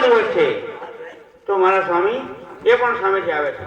દિવસ છે તો મારા સ્વામી એ પણ સામેથી આવે છે.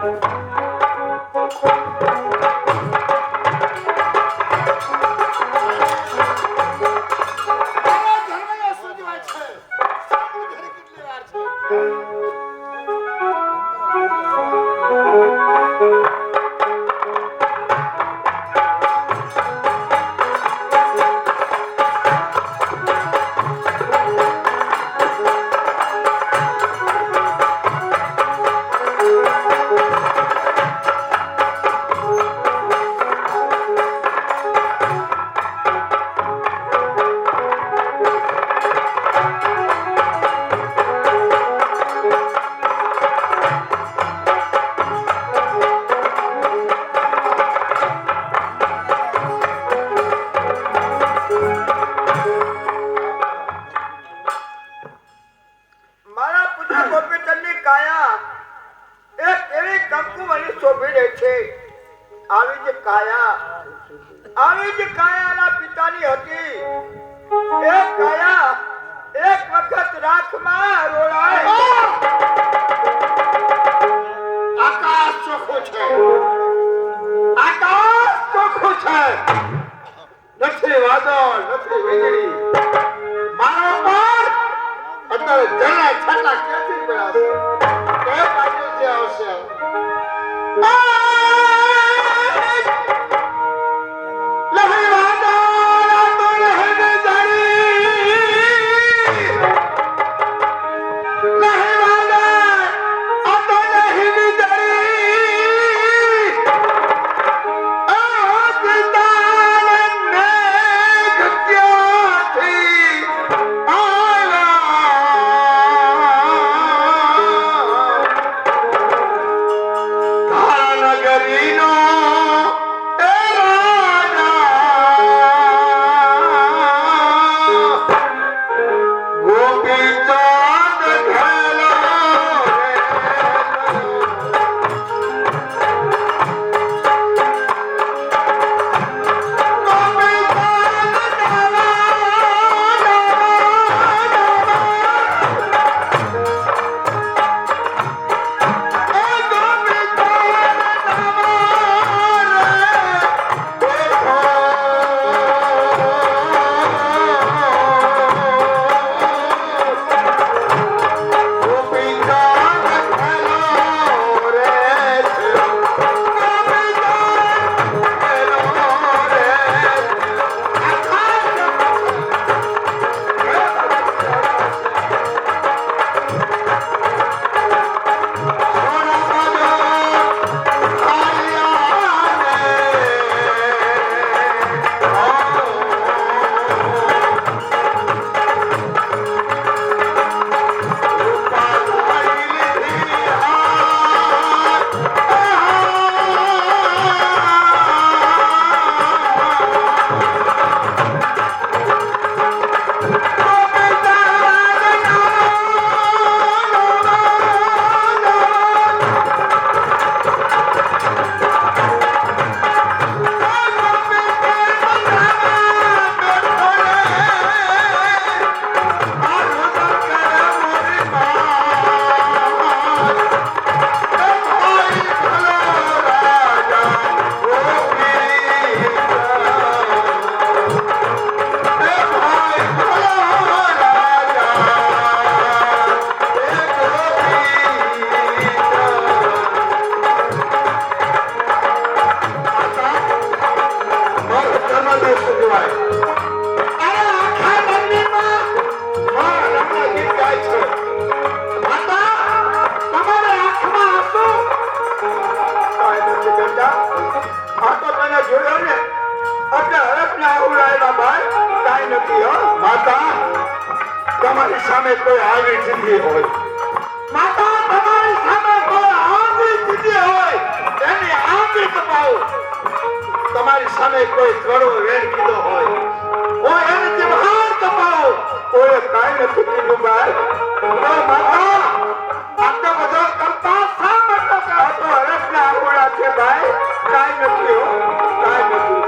તમારી સામે કોઈ આવી જીતી હોય, માતા તમારી સામે કોઈ આવી જીતી હોય એની આંગળી કપાવો. તમારી સામે કોઈ કડવો વેણ કીધો હોય કોઈ એને જીભહાર કપાવો. કોઈ કાંઈ નથી કીધું ભાઈ. માતા આટલો બધો કરતા શા માટે કહો છો? હરખના આંગોળા છે ભાઈ, કાંઈ નથી હો, કાંઈ નથી.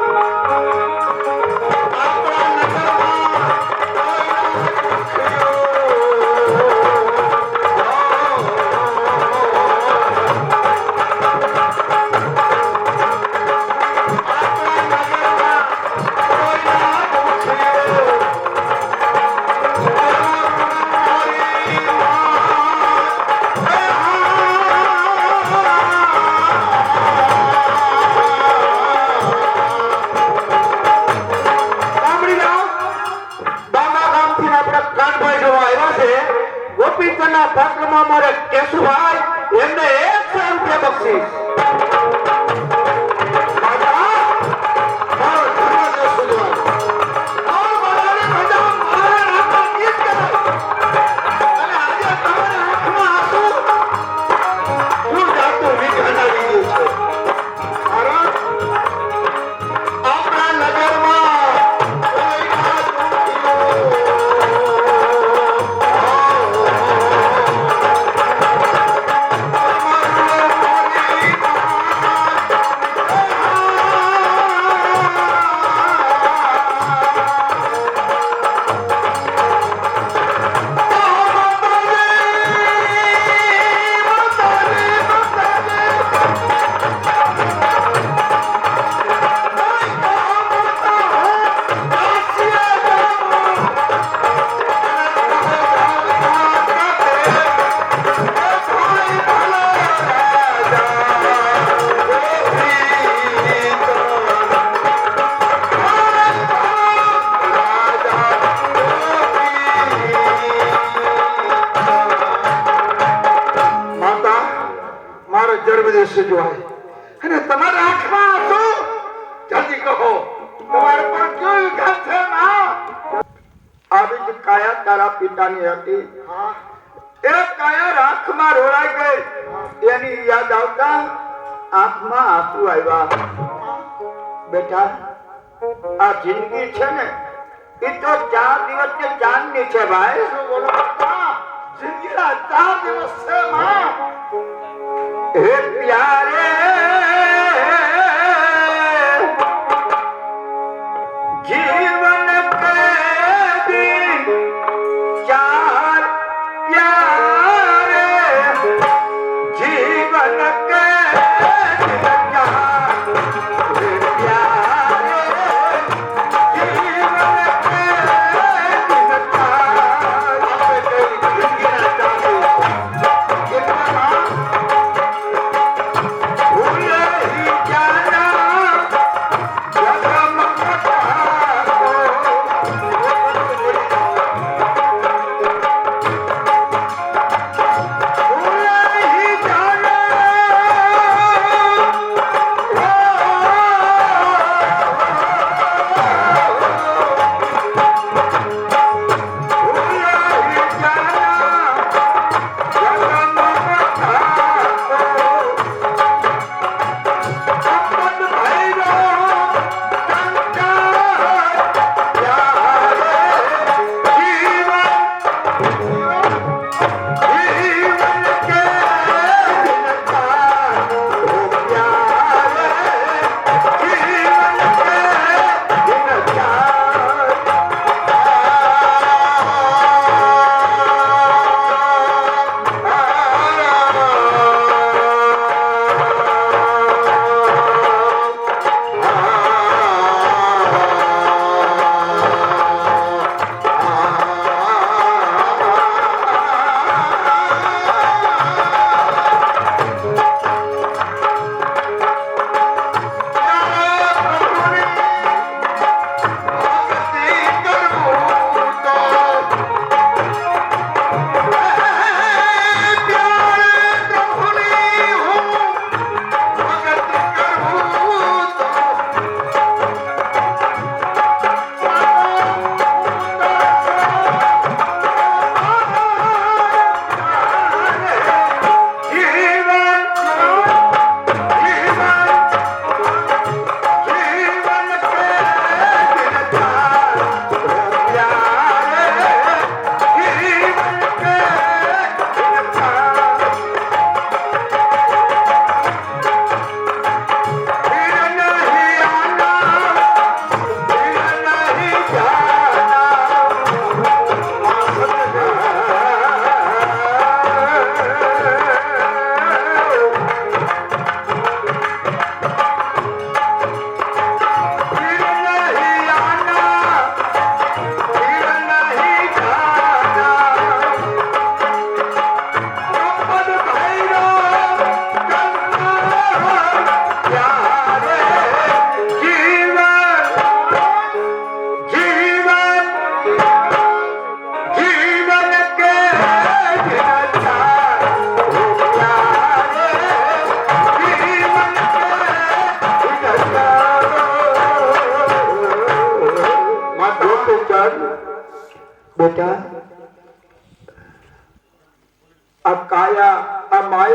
થાય એમને 100 રૂપિયા બક્ષીસ. માતા, મારો જન્મદિવસ ઉજવાય. આ મારાની મજા મારા નામમાં ગીત ગાય. અને આજે તમારા આંખમાં આંસુ હું જાતું વીજ હટાવી ગયું છે. કારણ આપણા નગરમાં કોઈ ના જન્મદિવસ ઉજવાય અને તમારા આંખમાં આંસુ. જલ્દી કહો તમારે પણ કેવું વિકાસ છે માં? આવી જ કાયા તારા પિતાની હતી. એ કાયા આંખમાં રોળાઈ ગઈ. એની યાદ આવતા આંખમાં આંસુ આવ્યા. બેટા, આ જિંદગી છે ને એ તો 4 દિવસની ચાંદની છે ભાઈ. શું બોલો બાપા? જિંદગીના 4 દિવસ છે માં. हे प्यारे जीवन के दिन 4 प्यारे जीवन के दिन 4 हे प्यारे जीवन के दिन 4 आपे कई जिंदगी ना जाने कितना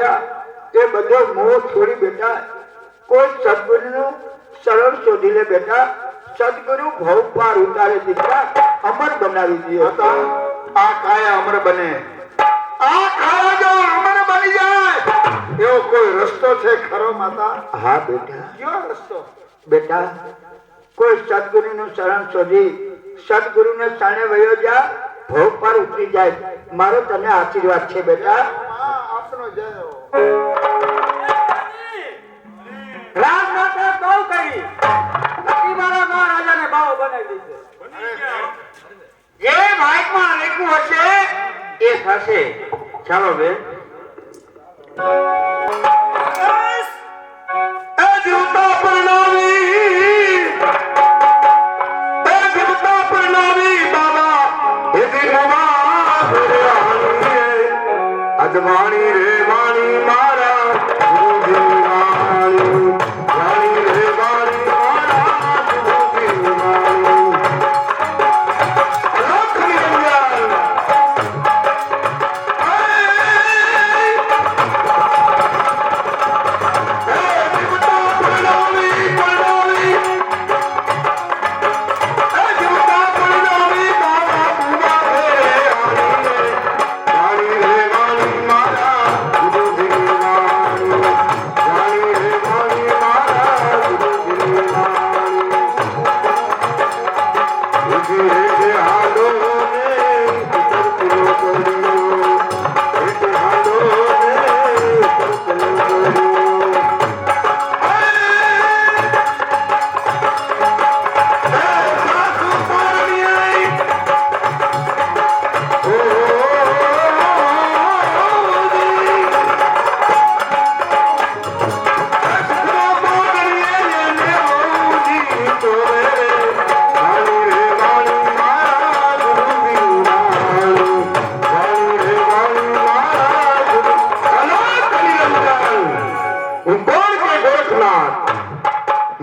માયા એ બધો મોહ છોડી બેટા કોઈ સદગુરુનું શરણ શોધી લે બેટા. સદગુરુ ભવ પાર ઉતારે દીકરા, અમર બનાવી દે. આ કાયા અમર બને, આ કાયા જો અમર બની જાય એવો કોઈ રસ્તો છે ખરો માતા? હા બેટા, કયો રસ્તો? બેટા કોઈ સદગુરુનું શરણ શોધી સદગુરુને શરણે વયો જા, ભવ પાર ઉતરી જાય. મારો તને આશીર્વાદ છે બેટા. આપનો જય હો. રાજમાતા બહુ કરી નક્કી મારા મહારાજાને ભાવ બનાવી દીધો. જે ભાગમાં લખ્યું હશે એ થશે. ચાલો બેન. એ જીવતા પરણાવી, એ જીવતા પરણાવી બાબા, એ દિલમાં અજવાણી રે વાણી મારા ગુરુજી વાણી, વાણી રે વાણી મારા ગુરુજી વાણી. અલખની અંજાર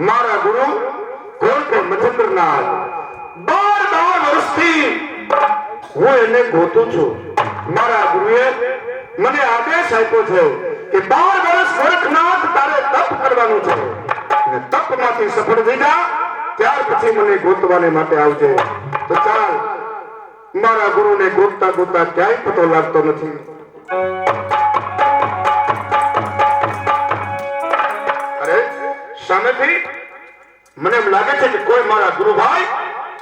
મારા ગુરુ ગોરખે મચંદ્રનાથ 12 વર્ષથી હું એને ગોતું છું. મારા ગુરુએ મને આદેશ આપ્યો છે કે 12 વર્ષ ગોરખનાથ તારે તપ કરવાનું છે અને તપમાંથી સફળ થઈ જા ત્યાર પછી મને ગોતવાને માટે આવજે. તો ચાલ, મારા ગુરુને ગોતતા ગોતતા ક્યાંય પતો લાગતો નથી. સામેથી મને એમ લાગે છે કે કોઈ મારા ગુરુભાઈ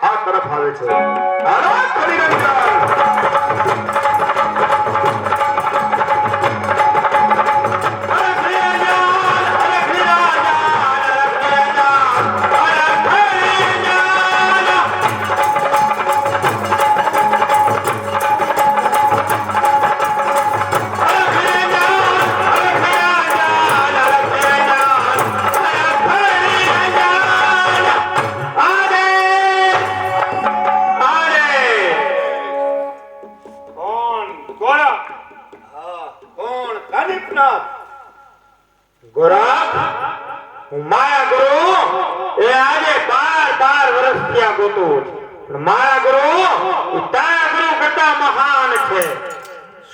આ તરફ આવે છે. હાલો મારા ગુરુ તારા ગુરુ કરતા મહાન છે.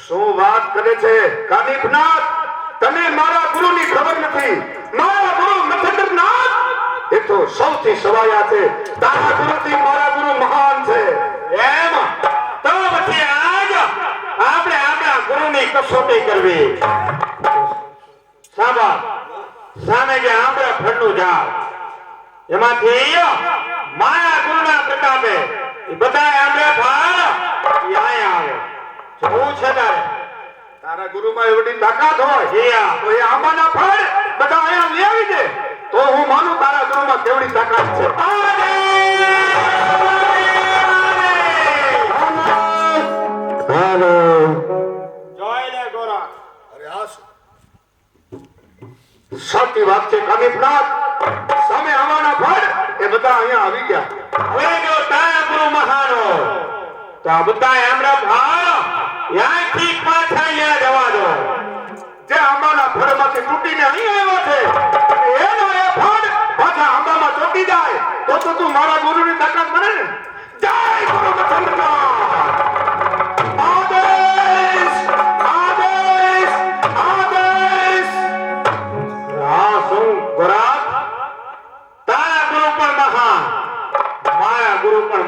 શું વાત કરે છે કાનિફનાથ? તને મારા ગુરુની ખબર નથી. મારા ગુરુ મચંદ્રનાથ એ તો સૌથી સવાયા છે. તારા ગુરુથી મારા ગુરુ મહાન છે. એમ તો પછી આજ આપણે આપણા ગુરુની કસોટી કરવી. સાબા સામે જે આંબળા ફળનું ઝાડ એમાંથી માયા ગુરુના પ્રતાપે બધા આંબળા ફળ અહીંયા આવે. જોવું છે તારા ગુરુમાં એવડી તાકાત હોય તો એ આંબાના ફળ બધા અહીંયા લઈ આવી દે તો હું માનું તારા ગુરુમાં કેવડી તાકાત છે. સાચી વાત છે કાનિફનાથ. સામે આવવાના ફળ એ બધા અહીંયા આવી ગયા. હવે જો તારા ગુરુ મહાન હોય તો આ બધા આંબળા ફળ ત્યાંથી પાછા અહીંયા જવા દો. જે આંબાના ફળમાંથી તૂટીને અહીં આવ્યા છે એનો એ ફળ પાછા આંબામાં ચોટી જાય તો તું મારા ગુરુની તાકાત બને ને. જય ગુરુ મચંદ્રનાથ. આદેશ આદેશ આદેશ.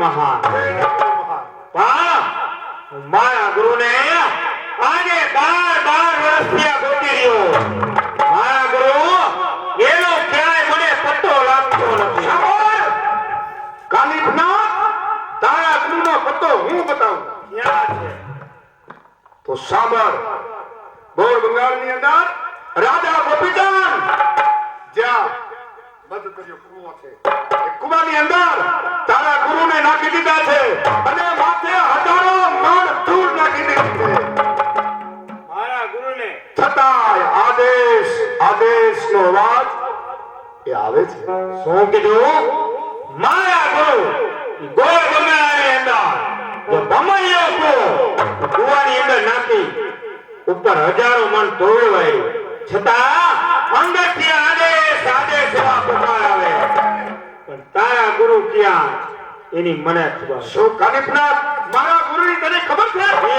મહાન. પણ મારા ગુરુને આજે 12 વર્ષથી આ ગોતી રહ્યો. મારા ગુરુ એનો ક્યાંય મને પત્તો લાગતો નથી. સાંભળ! કાનિફનાથ, તારા ગુરુનો પત્તો હું બતાવું. ક્યાં છે? તો સાંભળ, ગોળ બંગાળની અંદર રાજા ગોપીચંદ જ્યાં બંધ કર્યો કૂવો છે, એ કૂવાની અંદર તારા ગુરુને નાખી દીધા છે અને માથે હજારો મણ ધૂળ નાખી દીધી છે. મારા ગુરુને છતાંય આદેશનો અવાજ એ આવે છે. શું કીધું? મારા ગુરુ ગોળ બંગાળની અંદર જો ભમૈયો કૂવાની અંદર નાખી ઉપર હજારો મણ ધૂળ વાળી, છતાં અંદરથી આદેશ એવા પુકાર આવે. પણ તારા ગુરુ ક્યાં એની મને ખબર. શું કાનિફનાથ, મારા ગુરુની તને ખબર છે? એ